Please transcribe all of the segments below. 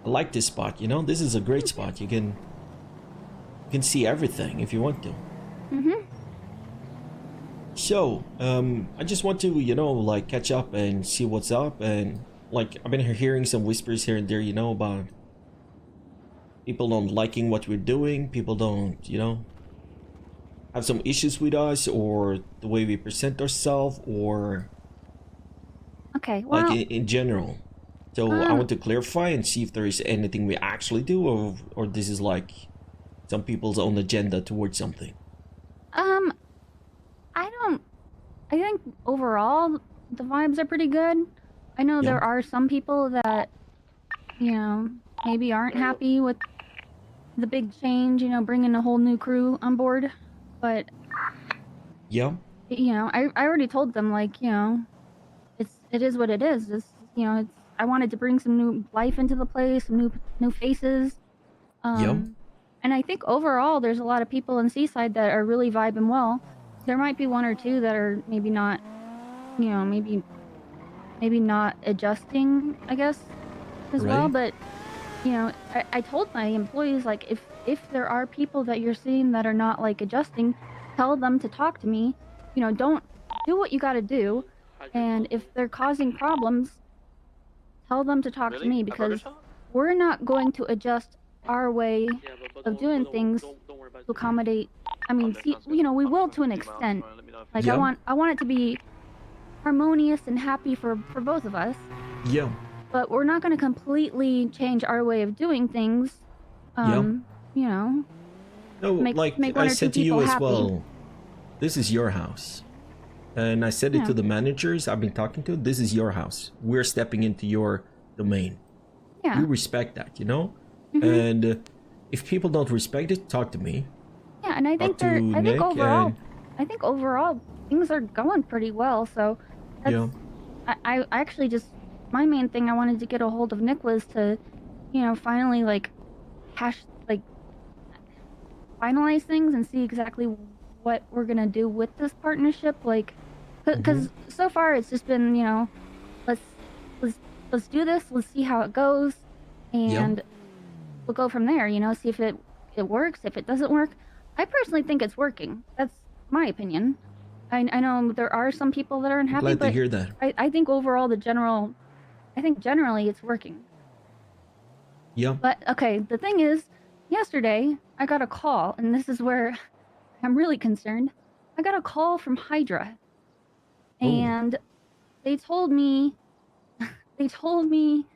I like this spot, you know? This is a great spot. You can see everything if you want to. Mm-hmm. So, I just want to, you know, like catch up and see what's up. And like, I've been hearing some whispers here and there, you know, about people don't liking what we're doing. People don't, you know, have some issues with us or the way we present ourselves or Okay, like well, in general. So I um, want to clarify and see if there is anything we actually do, or this is like some people's own agenda towards something. um, I don't, I think overall the vibes are pretty good. I know Yeah, there are some people that, you know, maybe aren't happy with the big change, you know, bringing a whole new crew on board. But, yeah, you know, I already told them, like, you know, it is what it is. You know, I wanted to bring some new life into the place, some new faces. yeah, Um, and I think overall there's a lot of people in Seaside that are really vibing well. There might be one or two that are maybe not, you know, maybe not adjusting, I guess, as well. right? But you know, I told my employees, like, if there are people that you're seeing that are not like adjusting, tell them to talk to me. You know, don't do what you got to do, and if they're causing problems, tell them to talk to me, because we're not going to adjust our way of doing things to accommodate. I mean, see, you know, we will to an extent. Like, Yeah, I want it to be harmonious and happy for both of us, yeah, but we're not going to completely change our way of doing things. yeah. You know, No, to like make I one or two said to you people as happy. well, this is your house. And I said it Yeah, to the managers I've been talking to, this is your house. We're stepping into your domain. yeah, You respect that, you know? mm-hmm. And if people don't respect it, talk to me. Yeah, and Talk to Nick and I think overall things are going pretty well. So that's yeah. I actually just, my main thing I wanted to get a hold of Nick was to, you know, finally like hash like finalize things and see exactly what we're gonna do with this partnership. Like, Mm-hmm. because so far it's just been, you know, let's let's let's do this, let's see how it goes, Yeah. and we'll go from there. You know, see if it works. If it doesn't work, I personally think it's working. That's my opinion. I know there are some people that are I'm unhappy, glad to but hear that. I think overall I think generally it's working. Yeah. But okay, the thing is, yesterday I got a call, and this is where I'm really concerned. I got a call from Hydra, Oh. and they told me they told me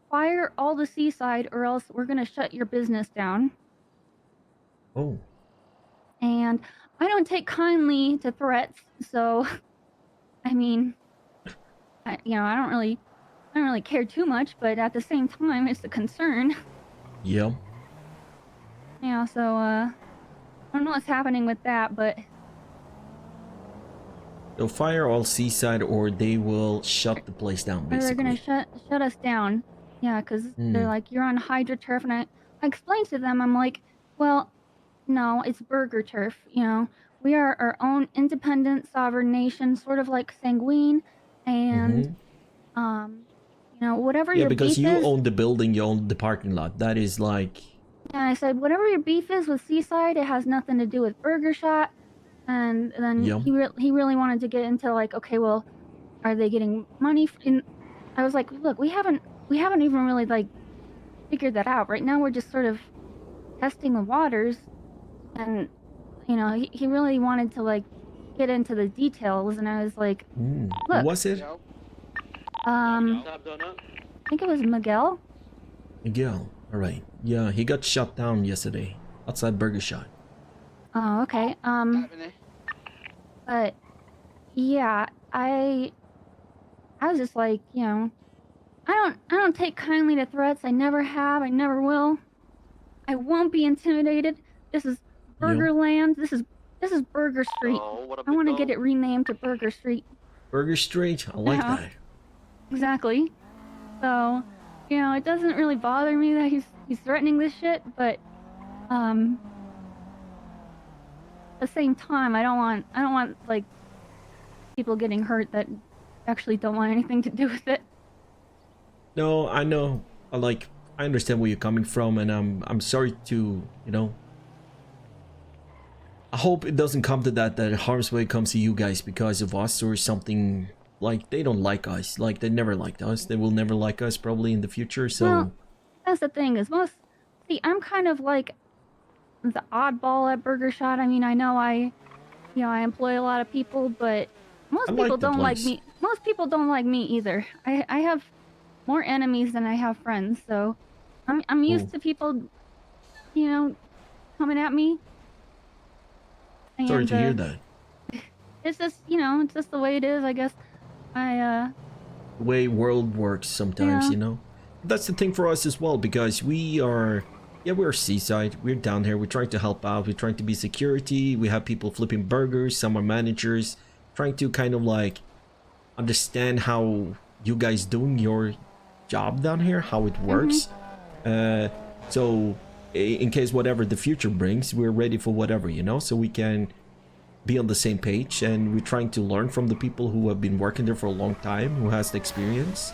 fire all the Seaside or else we're gonna shut your business down. Oh. And I don't take kindly to threats, so I mean, you know, I don't really care too much, but at the same time, it's a concern. Yeah. You know, so I don't know what's happening with that, but They'll fire all Seaside or they will shut the place down or they're gonna basically. shut us down. Yeah, because they're Hmm. like, you're on Hydra turf, and I explained to them, I'm like, well, no, it's Burger Turf. You know, we are our own independent sovereign nation, sort of like Sanguine, and Mm-hmm. um, you know, whatever Yeah, your because beef you is. own the building, you own the parking lot. That is like And I said, whatever your beef is with Seaside, it has nothing to do with Burgershot. And then yeah. he really wanted to get into like, okay, well, are they getting money? I was like, look, we haven't even really like figured that out. Right now, we're just sort of testing the waters, and you know, he really wanted to like get into the details, and I was like, Who look, was it? I think it was Miguel. Miguel. Alright. Yeah, he got shot down yesterday. Outside Burgershot. Oh, okay. But yeah, I was just like, you know, I don't take kindly to threats. I never have. I never will. I won't be intimidated. This is Yeah. Burgerland. This is Burger Street. I want to get it renamed to Burger Street. Burger Street. I like Yeah, that. exactly. So, you know, it doesn't really bother me that he's threatening this shit, but at the same time, I don't want like people getting hurt that actually don't want anything to do with it. No, I know. I understand where you're coming from, and I'm sorry to, you know. I hope it doesn't come to that harm's way comes to you guys because of us or something. Like, they don't like us. Like, they never liked us. They will never like us probably in the future, so... Well, that's the thing, is see, I'm kind of like the oddball at Burgershot. I mean, I know I employ a lot of people, but most people don't like me. Most people don't like me either. I have more enemies than I have friends, so I'm used to people, you know, coming at me. And, sorry to hear that. It's just, you know, it's just the way it is, I guess. The way world works sometimes, you know. That's the thing for us as well, because we're Seaside. We're down here. We're trying to help out. We're trying to be security. We have people flipping burgers. Some are managers. Trying to kind of like understand how you guys doing your job down here, how it works. So in case whatever the future brings, we're ready for whatever, you know, so we can be on the same page. And we're trying to learn from the people who have been working there for a long time, who has the experience.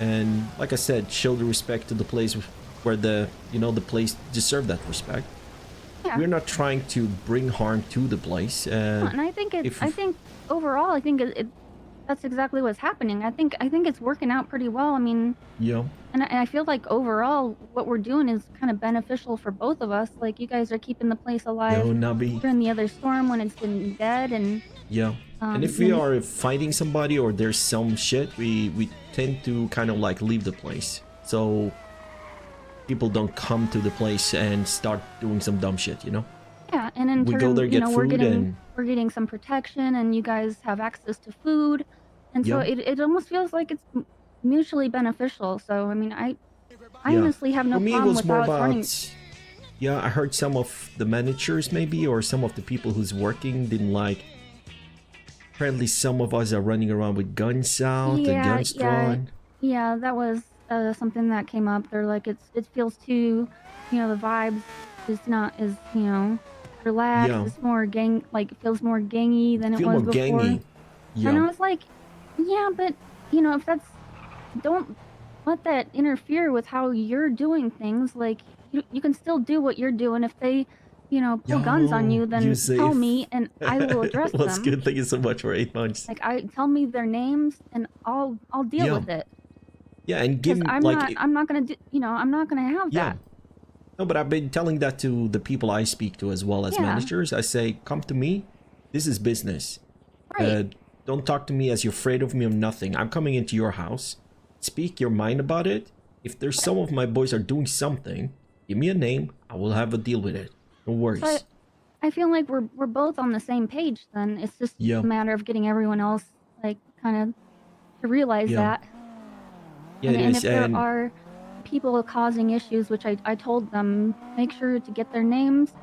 And like I said, show the respect to the place where the place deserve that respect. We're not trying to bring harm to the place. And I think overall, I think that's exactly what's happening. I think it's working out pretty well. I mean, and I feel like overall, what we're doing is kind of beneficial for both of us. Like, you guys are keeping the place alive during the other storm when it's been dead, and and if we are fighting somebody or there's some shit, we tend to kind of like leave the place, so people don't come to the place and start doing some dumb shit, you know. Yeah, and in we turn, go there, get food, we're getting some protection, and you guys have access to food, and so it almost feels like it's mutually beneficial. So I mean, I honestly have no problem with how it's running. I heard some of the managers maybe, or some of the people who's working didn't like. Apparently, some of us are running around with guns out and guns drawn. Yeah, that was something that came up. They're like, it feels too, you know, the vibes is not as, you know, relaxed. It's more it feels more gangy than it was before. And I was like, yeah, but you know, don't let that interfere with how you're doing things. Like, you can still do what you're doing. If they, you know, pull guns on you, then tell me and I will address them. That's good. Thank you so much for 8 months. Like, tell me their names and I'll deal with it. Yeah, and give I'm not gonna do, you know, I'm not gonna have that. No, but I've been telling that to the people I speak to as well as managers. I say, come to me. This is business. Right. Don't talk to me as you're afraid of me or nothing. I'm coming into your house. Speak your mind about it. If there's some of my boys are doing something, give me a name. I will have a deal with it. No worries. But I feel like we're both on the same page then. It's just a matter of getting everyone else, like, kind of to realize that. Yeah, and if there are people causing issues, which I told them, make sure to get their names,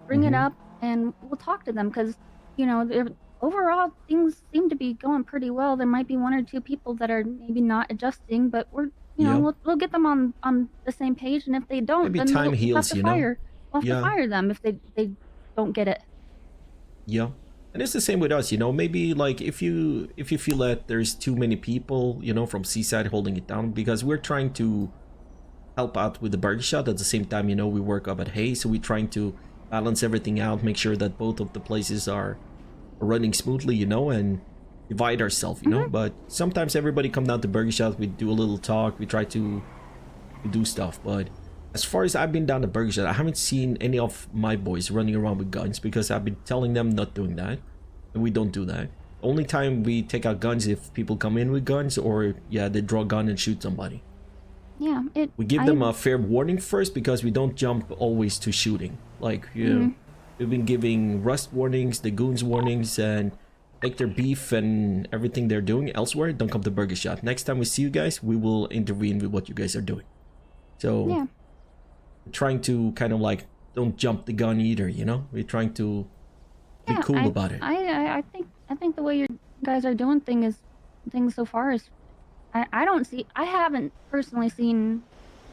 bring it up, and we'll talk to them, because, you know, overall things seem to be going pretty well. There might be one or two people that are maybe not adjusting, but we'll get them on the same page, and if they don't, maybe then time heals, we'll have to fire them if they don't get it. And it's the same with us, you know. Maybe like if you feel that there's too many people, you know, from Seaside holding it down, because we're trying to help out with the Burgershot at the same time, you know, we work up at Hay, so we're trying to balance everything out, make sure that both of the places are running smoothly, you know, and divide ourselves, you know. But sometimes everybody come down to Burgershot, we do a little talk, we try to do stuff. But as far as I've been down to Burgershot, I haven't seen any of my boys running around with guns, because I've been telling them not doing that, and we don't do that. Only time we take out guns if people come in with guns, or they draw a gun and shoot somebody. We give them a fair warning first, because we don't jump always to shooting. Like, we've been giving Rust warnings, the Goons warnings, and take their beef and everything they're doing elsewhere. Don't come to Burgershot. Next time we see you guys, we will intervene with what you guys are doing. So, trying to kind of like, don't jump the gun either, you know? We're trying to be cool about it. I think the way you guys are doing things so far is, I haven't personally seen,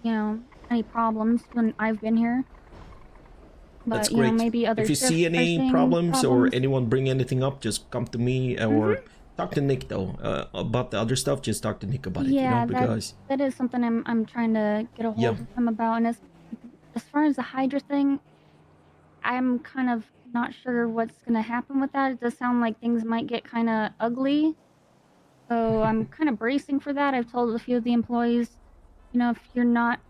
you know, any problems when I've been here. But, that's great. You know, maybe other if you see any problems or anyone bring anything up, just come to me or talk to Nick though. About the other stuff, just talk to Nick about it. You Yeah, know, because that is something I'm trying to get a hold yeah, of him about. And as far as the Hydra thing, I'm kind of not sure what's gonna happen with that. It does sound like things might get kind of ugly. So I'm kind of bracing for that. I've told a few of the employees, you know, if you're not,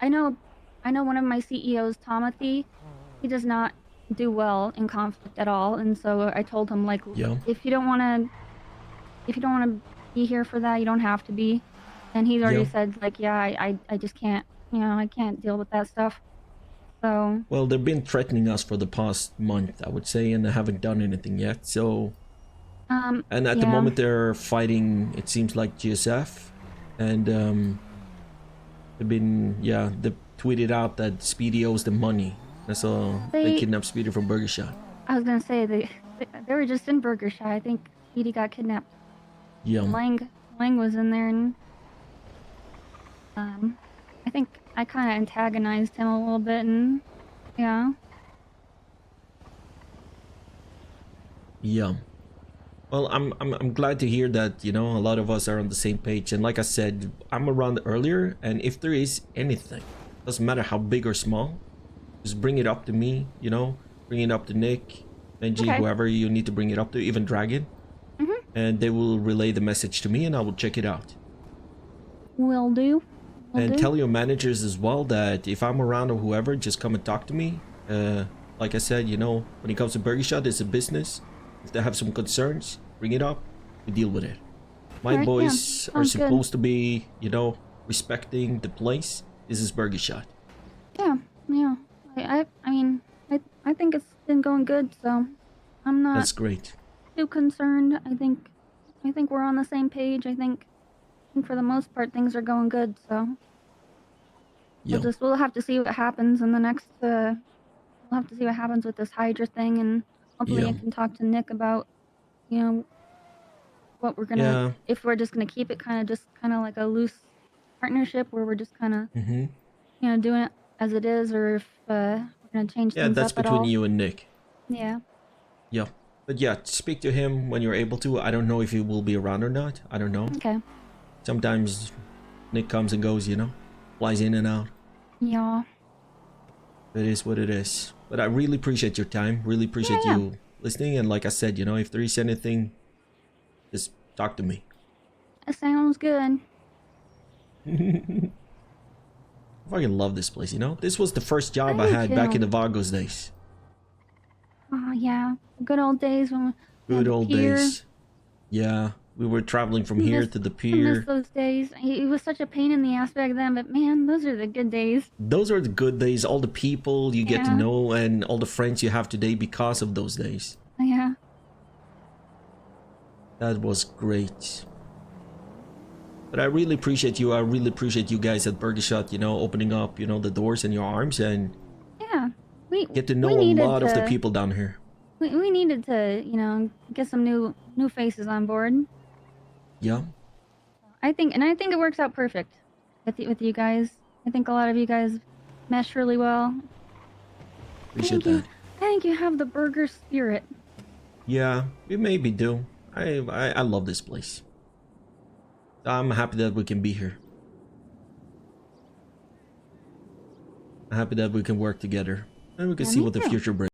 I know, I know one of my CEOs, Timothy, he does not do well in conflict at all. And so I told him, like, yeah, if you don't want to, if you don't want to be here for that, you don't have to be. And he's already yeah. said, like, yeah, I just can't, you know, I can't deal with that stuff. So, Well, they've been threatening us for the past month, I would say, and they haven't done anything yet. So, and at the yeah, moment they're fighting. It seems like GSF, and they've been they tweeted out that Speedy owes them money. That's all. They they, kidnapped Speedy from Burgershot. I was gonna say they were just in Burgershot. I think Speedy got kidnapped. Yeah, Lang was in there, and I think I kind of antagonized him a little bit, and yeah. yeah. Well, I'm glad to hear that, you know, a lot of us are on the same page. And like I said, I'm around earlier, and if there is anything, doesn't matter how big or small, just bring it up to me, you know, bring it up to Nick, Benji, Okay. whoever you need to bring it up to, even Dragon, and they will relay the message to me, and I will check it out. Will do. And tell your managers as well that if I'm around or whoever, just come and talk to me. Like I said, you know, when it comes to Burgershot, it's a business. If they have some concerns, bring it up. We deal with it. My Alright, boys yeah, are sounds good. supposed to be, you know, respecting the place. This is Burgershot. Yeah, yeah. I mean, I think it's been going good, so I'm not That's great. too concerned. I think we're on the same page. I think for the most part things are going good. So Yeah. we'll have to see what happens in the next. We'll have to see what happens with this Hydra thing, and hopefully Yeah. I can talk to Nick about, you know, what we're gonna, Yeah. if we're just gonna keep it kind of like a loose partnership where we're just kind of, Mm-hmm. you know, doing it as it is, or if we're gonna change Yeah, things that's up at between all. you and Nick. Yeah. Yeah. But yeah, speak to him when you're able to. I don't know if he will be around or not. I don't know. Okay. Sometimes Nick comes and goes, you know, flies in and out. Yeah. It is what it is. But I really appreciate your time. Really appreciate Yeah. you listening. And like I said, you know, if there is anything, just talk to me. That sounds good. I fucking love this place, you know? This was the first job I do had back in too. the Vagos days. Oh yeah, good old days when we had Good the old pier. days. Yeah, we were traveling from here to the I miss pier. those days. It was such a pain in the ass back then, but man, those are the good days. Those are the good days. All the people you get to Yeah. know and all the friends you have today because of those days. Yeah. That was great. But I really appreciate you. I really appreciate you guys at Burgershot, you know, opening up, you know, the doors and your arms and Yeah. We get to know we a needed lot of the to- people down here. We needed to, you know, get some new faces on board. Yeah. I think it works out perfect with you guys. I think a lot of you guys mesh really well. Appreciate that. I think you have the burger spirit. Yeah, we maybe do. I love this place. I'm happy that we can be here. I'm happy that we can work together. And we can Yeah, see me what the too. future brings.